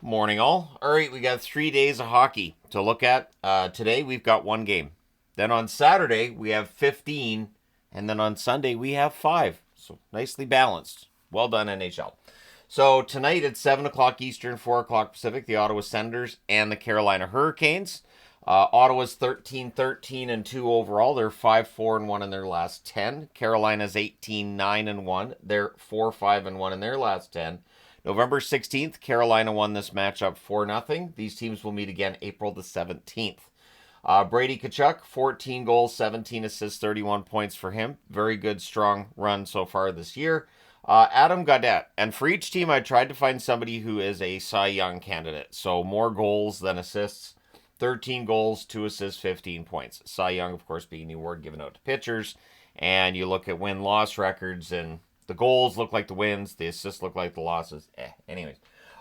Morning, all. All right, we got 3 days of hockey to look at. Today, we've got one game. Then on Saturday, we have 15. And then on Sunday, we have 5. So nicely balanced. Well done, NHL. So tonight at 7 o'clock Eastern, 4 o'clock Pacific, the Ottawa Senators and the Carolina Hurricanes. Ottawa's 13-13-2 overall. They're 5-4-1 in their last 10. Carolina's 18-9-1. They're 4-5-1 in their last 10. November 16th, Carolina won this matchup 4-0. These teams will meet again April the 17th. Brady Tkachuk, 14 goals, 17 assists, 31 points for him. Very good, strong run so far this year. Adam Gaudette. And for each team, I tried to find somebody who is a Cy Young candidate. So more goals than assists. 13 goals, 2 assists, 15 points. Cy Young, of course, being the award given out to pitchers. And you look at win-loss records, and the goals look like the wins. The assists look like the losses. Anyways.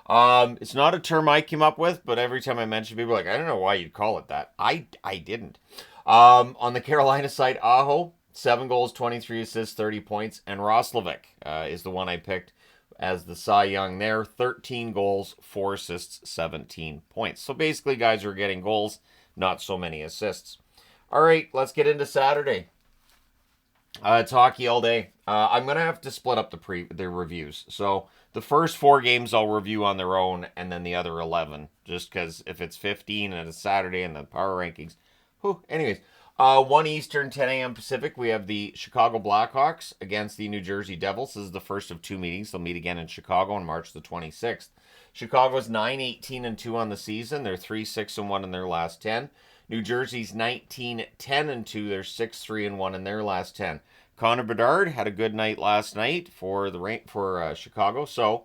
It's not a term I came up with, but every time I mention people are like, I don't know why you'd call it that. I didn't. On the Carolina side, Aho, 7 goals, 23 assists, 30 points. And Roslovic is the one I picked as the Cy Young there. 13 goals, 4 assists, 17 points. So basically, guys are getting goals, not so many assists. All right, let's get into Saturday. It's hockey all day. I'm going to have to split up the reviews. So the first 4 games I'll review on their own, and then the other 11. Just because if it's 15 and it's Saturday and the power rankings. Anyways, 1 Eastern, 10 a.m. Pacific, we have the Chicago Blackhawks against the New Jersey Devils. This is the first of 2 meetings. They'll meet again in Chicago on March the 26th. Chicago's 9-18-2 on the season. They're 3-6-1 in their last 10. New Jersey's 19-10-2. They're 6-3-1 in their last 10. Connor Bedard had a good night last night for Chicago. So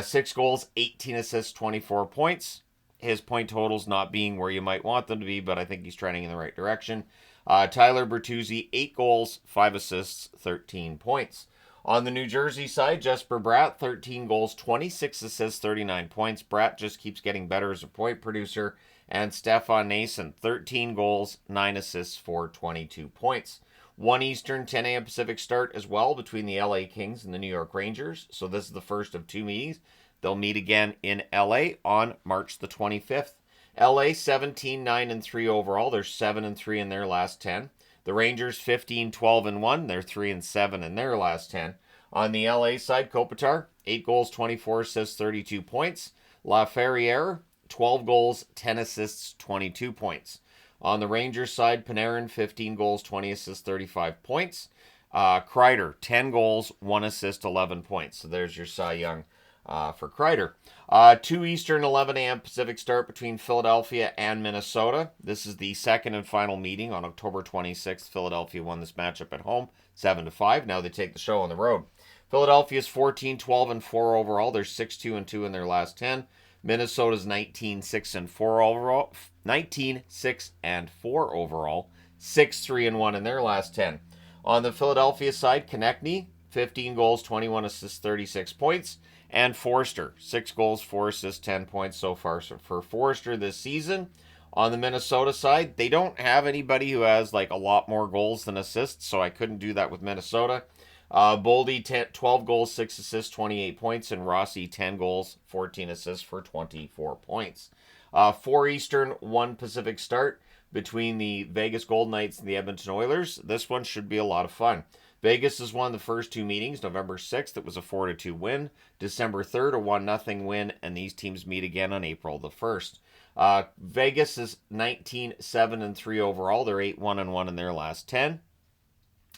6 goals, 18 assists, 24 points. His point totals not being where you might want them to be, but I think he's trending in the right direction. Tyler Bertuzzi, 8 goals, 5 assists, 13 points. On the New Jersey side, Jesper Bratt, 13 goals, 26 assists, 39 points. Bratt just keeps getting better as a point producer. And Stefan Nason, 13 goals, 9 assists for 22 points. 1 Eastern, 10 a.m. Pacific start as well between the LA Kings and the New York Rangers. So this is the first of 2 meetings. They'll meet again in LA on March the 25th. LA 17-9-3 overall. They're 7-3 in their last 10. The Rangers 15-12-1. They're 3-7 in their last 10. On the LA side, Kopitar, 8 goals, 24 assists, 32 points. Laferriere, 12 goals, 10 assists, 22 points. On the Rangers side, Panarin, 15 goals, 20 assists, 35 points. Kreider, 10 goals, 1 assist, 11 points. So there's your Cy Young for Kreider. 2 Eastern, 11 a.m. Pacific start between Philadelphia and Minnesota. This is the second and final meeting on October 26th. Philadelphia won this matchup at home, 7-5. Now they take the show on the road. Philadelphia's 14-12-4 overall. They're 6-2-2 in their last 10. Minnesota's 19-6-4 overall. 19-6-4 overall. 6-3-1 in their last 10. On the Philadelphia side, Konechny, 15 goals, 21 assists, 36 points. And Forster, 6 goals, 4 assists, 10 points so far for Forster this season. On the Minnesota side, they don't have anybody who has like a lot more goals than assists, so I couldn't do that with Minnesota. Boldy, 12 goals, 6 assists, 28 points. And Rossi, 10 goals, 14 assists for 24 points. 4 Eastern, 1 Pacific start between the Vegas Golden Knights and the Edmonton Oilers. This one should be a lot of fun. Vegas has won the first 2 meetings. November 6th, it was a 4-2 win. December 3rd, a 1-0 win. And these teams meet again on April the 1st. Vegas is 19-7-3 overall. They're 8-1-1 in their last 10.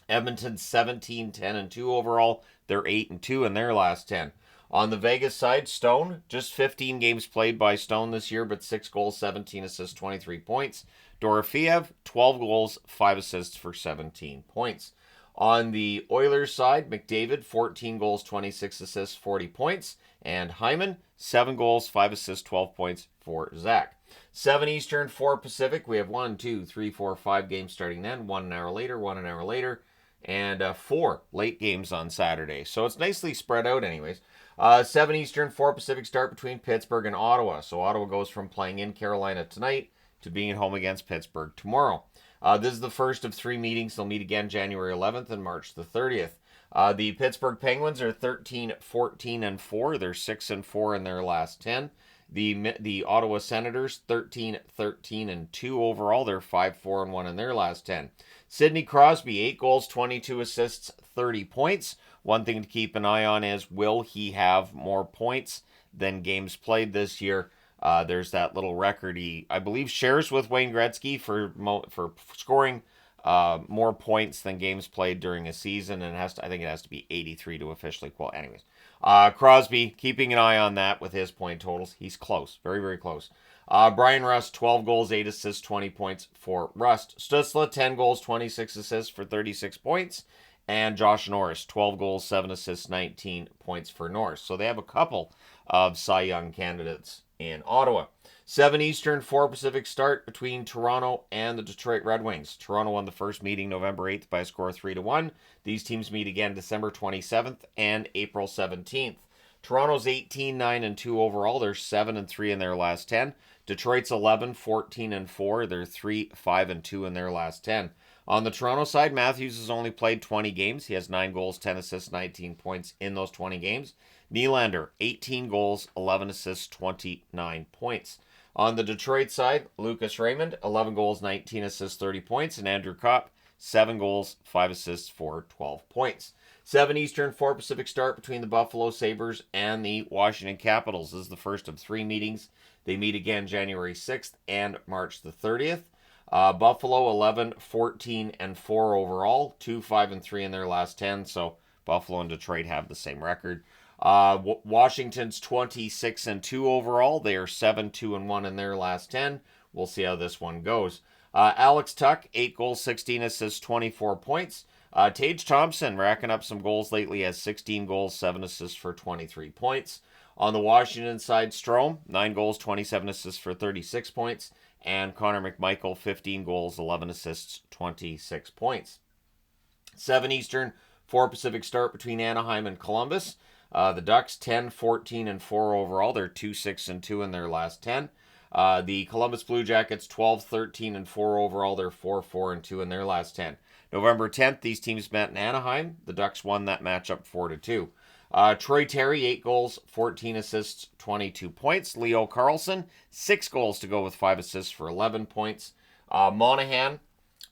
Edmonton's 17-10-2 overall. They're 8-2 in their last 10. On the Vegas side, Stone, just 15 games played by Stone this year, but 6 goals, 17 assists, 23 points. Dorofeev, 12 goals, 5 assists for 17 points. On the Oilers side, McDavid, 14 goals, 26 assists, 40 points. And Hyman, 7 goals, 5 assists, 12 points for Zach. 7 Eastern, 4 Pacific. We have 1, 2, 3, 4, 5 games starting then. 1 an hour later, 1 an hour later. And 4 late games on Saturday. So it's nicely spread out anyways. 7 Eastern, 4 Pacific start between Pittsburgh and Ottawa. So Ottawa goes from playing in Carolina tonight to being at home against Pittsburgh tomorrow. This is the first of 3 meetings. They'll meet again January 11th and March the 30th. The Pittsburgh Penguins are 13-14-4. They're 6-4 in their last 10. The Ottawa Senators 13-13-2 overall. They're 5-4-1 in their last 10. Sidney Crosby 8 goals, 22 assists, 30 points. One thing to keep an eye on is, will he have more points than games played this year? There's that little record he, I believe, shares with Wayne Gretzky for scoring more points than games played during a season, and I think it has to be 83 to officially qualify. Anyways, Crosby, keeping an eye on that with his point totals. He's close, very, very close. Brian Rust, 12 goals, 8 assists, 20 points for Rust. Stützle, 10 goals, 26 assists for 36 points. And Josh Norris, 12 goals, 7 assists, 19 points for Norris. So they have a couple of Cy Young candidates in Ottawa. 7 Eastern, 4 Pacific start between Toronto and the Detroit Red Wings. Toronto won the first meeting November 8th by a score of 3-1. These teams meet again December 27th and April 17th. Toronto's 18-9-2 overall. They're 7-3 in their last 10. Detroit's 11-14-4. They're 3-5-2 in their last 10. On the Toronto side, Matthews has only played 20 games. He has 9 goals, 10 assists, 19 points in those 20 games. Nylander, 18 goals, 11 assists, 29 points. On the Detroit side, Lucas Raymond, 11 goals, 19 assists, 30 points. And Andrew Kopp, 7 goals, 5 assists for 12 points. 7 Eastern, 4 Pacific start between the Buffalo Sabres and the Washington Capitals. This is the first of 3 meetings. They meet again January 6th and March the 30th. Buffalo 11-14-4 overall, 2-5-3 in their last 10. So Buffalo and Detroit have the same record. Washington's 26-2 overall. They are 7-2-1 in their last 10. We'll see how this one goes. Alex Tuck, 8 goals, 16 assists, 24 points. Tage Thompson racking up some goals lately, has 16 goals, 7 assists for 23 points. On the Washington side, Strome, 9 goals, 27 assists for 36 points. And Connor McMichael, 15 goals, 11 assists, 26 points. 7 Eastern, 4 Pacific start between Anaheim and Columbus. The Ducks 10-14-4 overall. They're 2-6-2 in their last 10. The Columbus Blue Jackets 12-13-4 overall. They're 4-4-2 in their last 10. November 10th, these teams met in Anaheim. The Ducks won that matchup 4-2. Troy Terry, 8 goals, 14 assists, 22 points. Leo Carlsson, 6 goals to go with 5 assists for 11 points. Monahan,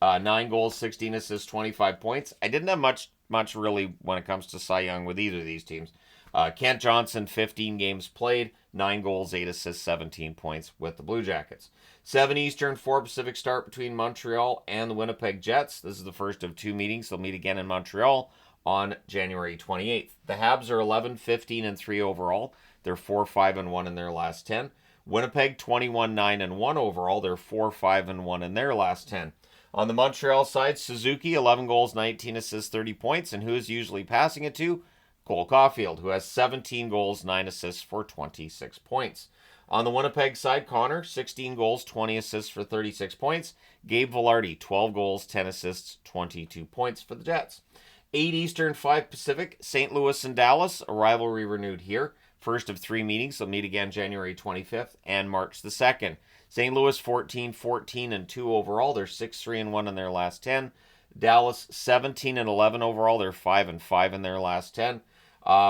9 goals, 16 assists, 25 points. I didn't have much really when it comes to Cy Young with either of these teams. Kent Johnson, 15 games played, 9 goals, 8 assists, 17 points with the Blue Jackets. 7 Eastern, 4 Pacific start between Montreal and the Winnipeg Jets. This is the first of 2 meetings. They'll meet again in Montreal on January 28th. The Habs are 11-15-3 overall. They're 4-5-1 in their last 10. Winnipeg 21-9-1 overall. They're 4-5-1 in their last 10. On the Montreal side, Suzuki, 11 goals, 19 assists, 30 points. And who is usually passing it to? Cole Caulfield, who has 17 goals, 9 assists for 26 points. On the Winnipeg side, Connor, 16 goals, 20 assists for 36 points. Gabe Vilardi, 12 goals, 10 assists, 22 points for the Jets. 8 Eastern, 5 Pacific, St. Louis and Dallas, a rivalry renewed here. First of 3 meetings. They'll meet again January 25th and March the 2nd. St. Louis 14-14-2 overall. They're 6-3-1 in their last 10. Dallas 17-11 overall. They're 5-5 in their last 10.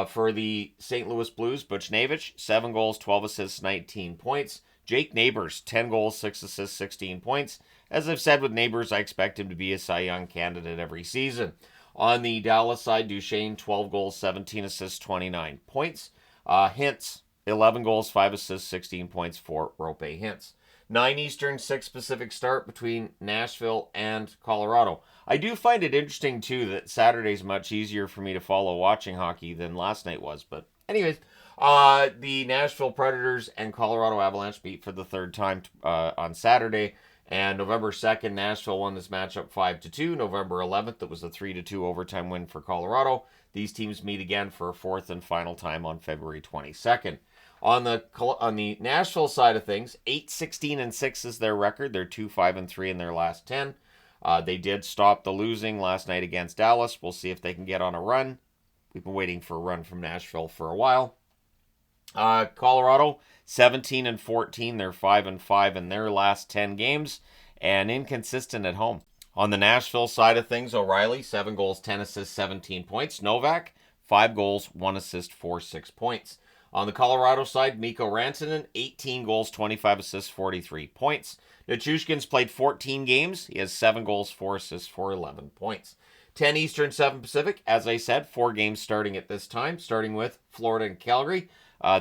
For the St. Louis Blues, Buchnevich, 7 goals, 12 assists, 19 points. Jake Neighbors, 10 goals, 6 assists, 16 points. As I've said with Neighbors, I expect him to be a Cy Young candidate every season. On the Dallas side, Duchesne, 12 goals, 17 assists, 29 points. Hintz, 11 goals, 5 assists, 16 points for Rope Hintz. 9 Eastern, 6 Pacific start between Nashville and Colorado. I do find it interesting, too, that Saturday's much easier for me to follow watching hockey than last night was. But anyways, the Nashville Predators and Colorado Avalanche meet for the 3rd time on Saturday. And November 2nd, Nashville won this matchup 5-2. November 11th, it was a 3-2 overtime win for Colorado. These teams meet again for a 4th and final time on February 22nd. On the Nashville side of things, 8-16-6 is their record. They're 2-5-3 in their last 10. They did stop the losing last night against Dallas. We'll see if they can get on a run. We've been waiting for a run from Nashville for a while. Colorado, 17-14. They're 5-5 in their last 10 games and inconsistent at home. On the Nashville side of things, O'Reilly, 7 goals, 10 assists, 17 points. Novak, 5 goals, 1 assist for 6 points. On the Colorado side, Mikko Rantanen, 18 goals, 25 assists, 43 points. Nichushkin's played 14 games. He has 7 goals, 4 assists for 11 points. 10 Eastern, 7 Pacific. As I said, 4 games starting at this time, starting with Florida and Calgary.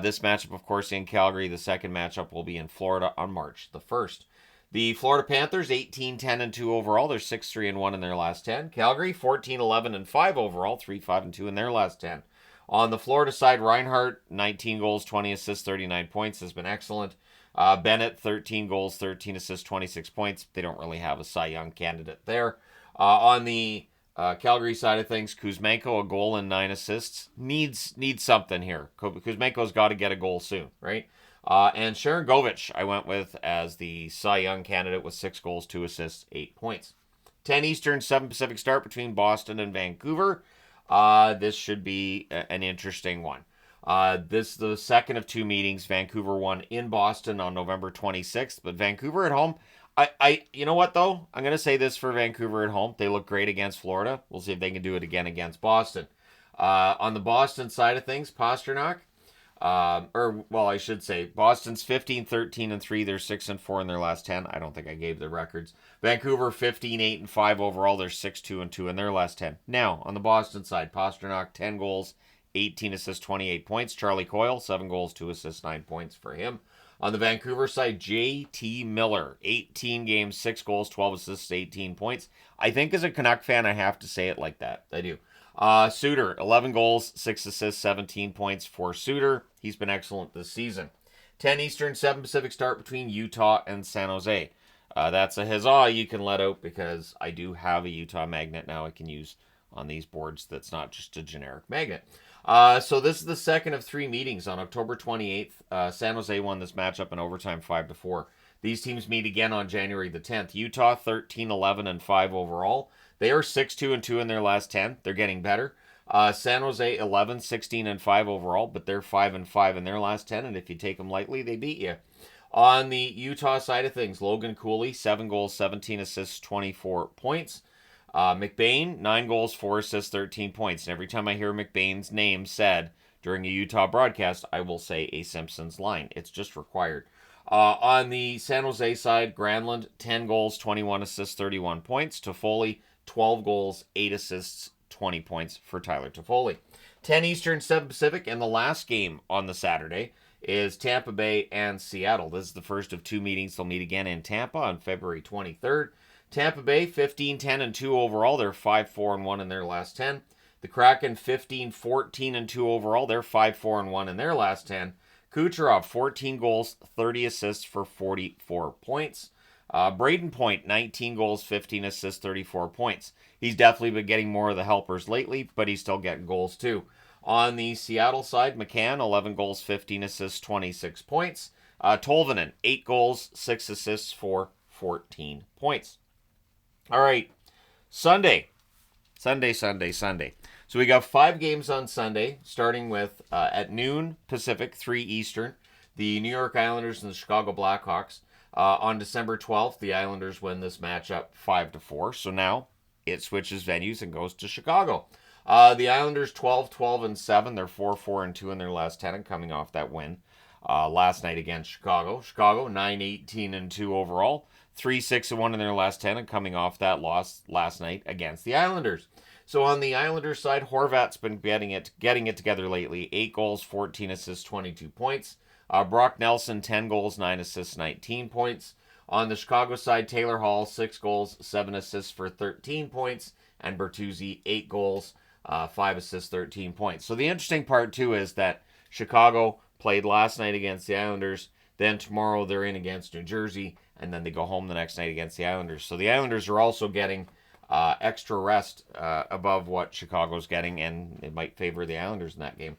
This matchup, of course, in Calgary. The second matchup will be in Florida on March the 1st. The Florida Panthers, 18-10-2 overall. They're 6-3-1 in their last 10. Calgary, 14-11-5 overall. 3-5-2 in their last 10. On the Florida side, Reinhart, 19 goals, 20 assists, 39 points, has been excellent. Bennett, 13 goals, 13 assists, 26 points. They don't really have a Cy Young candidate there. On the Calgary side of things, Kuzmenko, a goal and 9 assists. Needs something here. Kuzmenko's got to get a goal soon, right? And Sharon Govich, I went with as the Cy Young candidate with 6 goals, 2 assists, 8 points. 10 Eastern, 7 Pacific start between Boston and Vancouver. This should be an interesting one. This is the second of 2 meetings. Vancouver won in Boston on November 26th, but Vancouver at home. You know what though? I'm gonna say this for Vancouver at home. They look great against Florida. We'll see if they can do it again against Boston. On the Boston side of things, Pastrnak. I should say Boston's 15-13-3. They're 6-4 in their last 10. I don't think I gave the records. Vancouver 15-8-5 overall. They're 6-2-2 in their last 10. Now on the Boston side, Pastrnak 10 goals, 18 assists, 28 points. Charlie Coyle 7 goals, 2 assists, 9 points for him. On the Vancouver side, J.T. Miller 18 games, 6 goals, 12 assists, 18 points. I think as a Canuck fan, I have to say it like that. I do. Suter, 11 goals, 6 assists, 17 points for Suter. He's been excellent this season. 10 Eastern, 7 Pacific start between Utah and San Jose. That's a huzzah you can let out because I do have a Utah magnet now I can use on these boards that's not just a generic magnet. So this is the second of 3 meetings on October 28th. San Jose won this matchup in overtime 5-4. These teams meet again on January the 10th. Utah 13-11-5 overall. They are 6-2-2 in their last 10. They're getting better. San Jose 11-16-5 overall, but they're 5-5 in their last 10. And if you take them lightly, they beat you. On the Utah side of things, Logan Cooley 7 goals, 17 assists, 24 points. McBain 9 goals, 4 assists, 13 points. And every time I hear McBain's name said during a Utah broadcast, I will say a Simpsons line. It's just required. On the San Jose side, Granlund 10 goals, 21 assists, 31 points. Toffoli 12 goals, 8 assists, 20 points for Tyler Toffoli. 10 Eastern, 7 Pacific, and the last game on the Saturday is Tampa Bay and Seattle. This is the first of 2 meetings. They'll meet again in Tampa on February 23rd. Tampa Bay 15-10-2 overall. They're 5-4-1 in their last 10. The Kraken 15-14-2 overall. They're 5-4-1 in their last 10. Kucherov 14 goals, 30 assists for 44 points. Braden Point, 19 goals, 15 assists, 34 points. He's definitely been getting more of the helpers lately, but he's still getting goals too. On the Seattle side, McCann, 11 goals, 15 assists, 26 points. Tolvanen, 8 goals, 6 assists for 14 points. All right, Sunday. So we got 5 games on Sunday, starting with at noon Pacific, 3 Eastern, the New York Islanders and the Chicago Blackhawks. On December 12th, the Islanders win this matchup 5-4. So now it switches venues and goes to Chicago. The Islanders 12-12-7. They're 4-4-2 in their last 10 and coming off that win last night against Chicago. Chicago 9-18-2 overall. 3-6-1 in their last 10 and coming off that loss last night against the Islanders. So on the Islanders side, Horvat's been getting it together lately. 8 goals, 14 assists, 22 points. Brock Nelson, 10 goals, 9 assists, 19 points. On the Chicago side, Taylor Hall, 6 goals, 7 assists for 13 points. And Bertuzzi, 8 goals, 5 assists, 13 points. So the interesting part, too, is that Chicago played last night against the Islanders. Then tomorrow they're in against New Jersey. And then they go home the next night against the Islanders. So the Islanders are also getting extra rest above what Chicago's getting. And it might favor the Islanders in that game.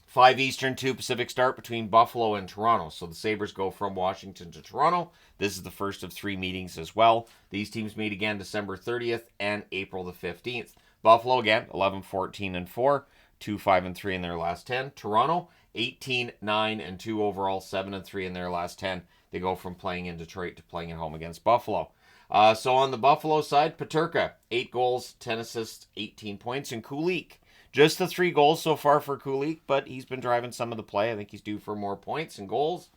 5 Eastern, 2 Pacific start between Buffalo and Toronto. So the Sabres go from Washington to Toronto. This is the first of 3 meetings as well. These teams meet again December 30th and April the 15th. Buffalo, again, 11-14-4, 2-5-3 in their last 10. Toronto, 18-9-2 overall, 7-3 in their last 10. They go from playing in Detroit to playing at home against Buffalo. So on the Buffalo side, Peterka, 8 goals, 10 assists, 18 points. And Kulik, Just the 3 goals so far for Kulik, but he's been driving some of the play. I think he's due for more points and goals.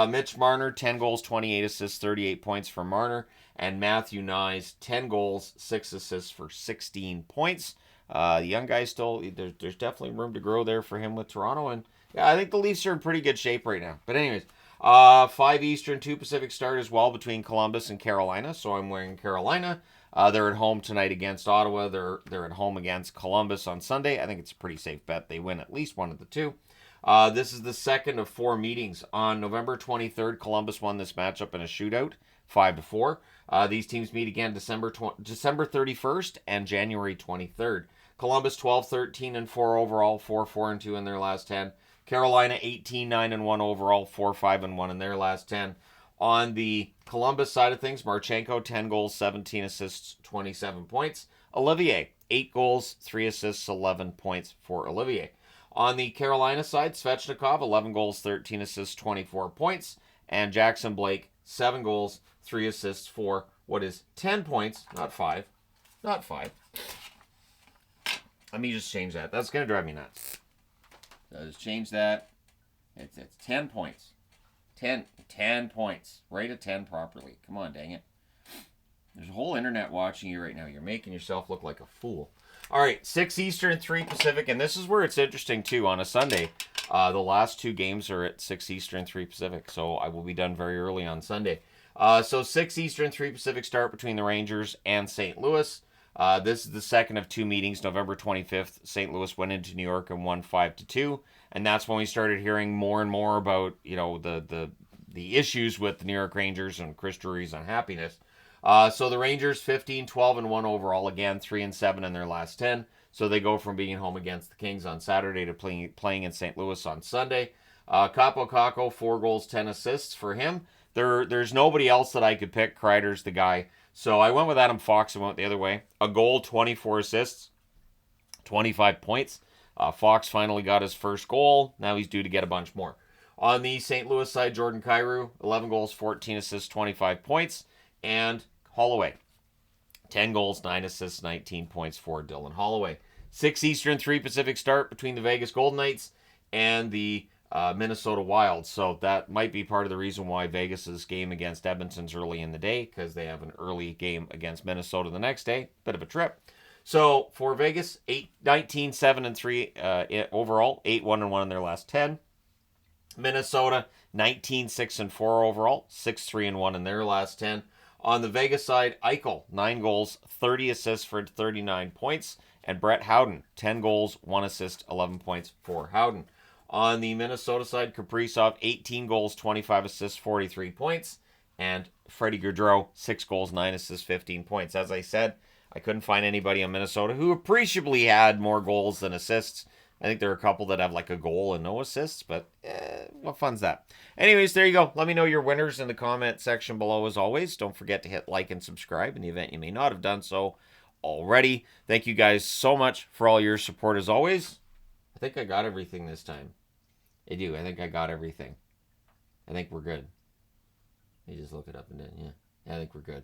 Mitch Marner, 10 goals, 28 assists, 38 points for Marner. And Matthew Nyes, 10 goals, 6 assists for 16 points. The young guy still, there's definitely room to grow there for him with Toronto. And yeah, I think the Leafs are in pretty good shape right now. But anyways, 5 Eastern, 2 Pacific start as well between Columbus and Carolina. So I'm wearing Carolina. They're at home tonight against Ottawa. They're at home against Columbus on Sunday. I think it's a pretty safe bet they win at least one of the two. This is the second of 4 meetings. On November 23rd, Columbus won this matchup in a shootout, 5-4. These teams meet again December 31st and January 23rd. Columbus 12-13-4 overall, 4-4-2 in their last 10. Carolina 18-9-1 overall, 4-5-1 in their last 10. On the Columbus side of things, Marchenko, 10 goals, 17 assists, 27 points. Olivier, 8 goals, 3 assists, 11 points for Olivier. On the Carolina side, Svechnikov, 11 goals, 13 assists, 24 points. And Jackson Blake, 7 goals, 3 assists for what is 10 points, not 5. Not 5. Let me just change that. That's going to drive me nuts. So just change that. It's 10 points. 10 points. Rate a 10 properly. Come on, dang it. There's a whole internet watching you right now. You're making yourself look like a fool. All right, 6 Eastern, 3 Pacific, and this is where it's interesting, too, on a Sunday. The last 2 games are at 6 Eastern, 3 Pacific, so I will be done very early on Sunday. So 6 Eastern, 3 Pacific start between the Rangers and St. Louis. This is the second of 2 meetings. November 25th, St. Louis went into New York and won 5-2, and that's when we started hearing more and more about, the issues with the New York Rangers and Chris Drury's unhappiness. So the Rangers 15-12-1 overall, again 3-7 in their last 10. So they go from being home against the Kings on Saturday to playing in St. Louis on Sunday. Capo Caco, 4 goals, 10 assists for him. There's nobody else that I could pick. Kreider's the guy. So I went with Adam Fox and went the other way. A goal, 24 assists, 25 points. Fox finally got his first goal. Now he's due to get a bunch more. On the St. Louis side, Jordan Kyrou, 11 goals, 14 assists, 25 points. And Holloway, 10 goals, 9 assists, 19 points for Dylan Holloway. 6 Eastern, 3 Pacific start between the Vegas Golden Knights and the Minnesota Wild. So that might be part of the reason why Vegas's game against Edmonton's early in the day, because they have an early game against Minnesota the next day. Bit of a trip. So for Vegas, 19-7-3 overall, 8-1-1 in their last 10. Minnesota, 19-6-4 overall, 6-3-1 in their last 10. On the Vegas side, Eichel, 9 goals, 30 assists for 39 points. And Brett Howden, 10 goals, 1 assist, 11 points for Howden. On the Minnesota side, Kaprizov, 18 goals, 25 assists, 43 points. And Freddie Gaudreau, 6 goals, 9 assists, 15 points. As I said, I couldn't find anybody on Minnesota who appreciably had more goals than assists. I think there are a couple that have like a goal and no assists, but what fun's that? Anyways, there you go. Let me know your winners in the comment section below as always. Don't forget to hit like and subscribe in the event you may not have done so already. Thank you guys so much for all your support as always. I think I got everything this time. I do. I think I got everything. I think we're good. You just look it up and then, yeah, I think we're good.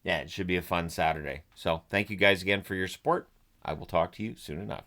Yeah, it should be a fun Saturday. So thank you guys again for your support. I will talk to you soon enough.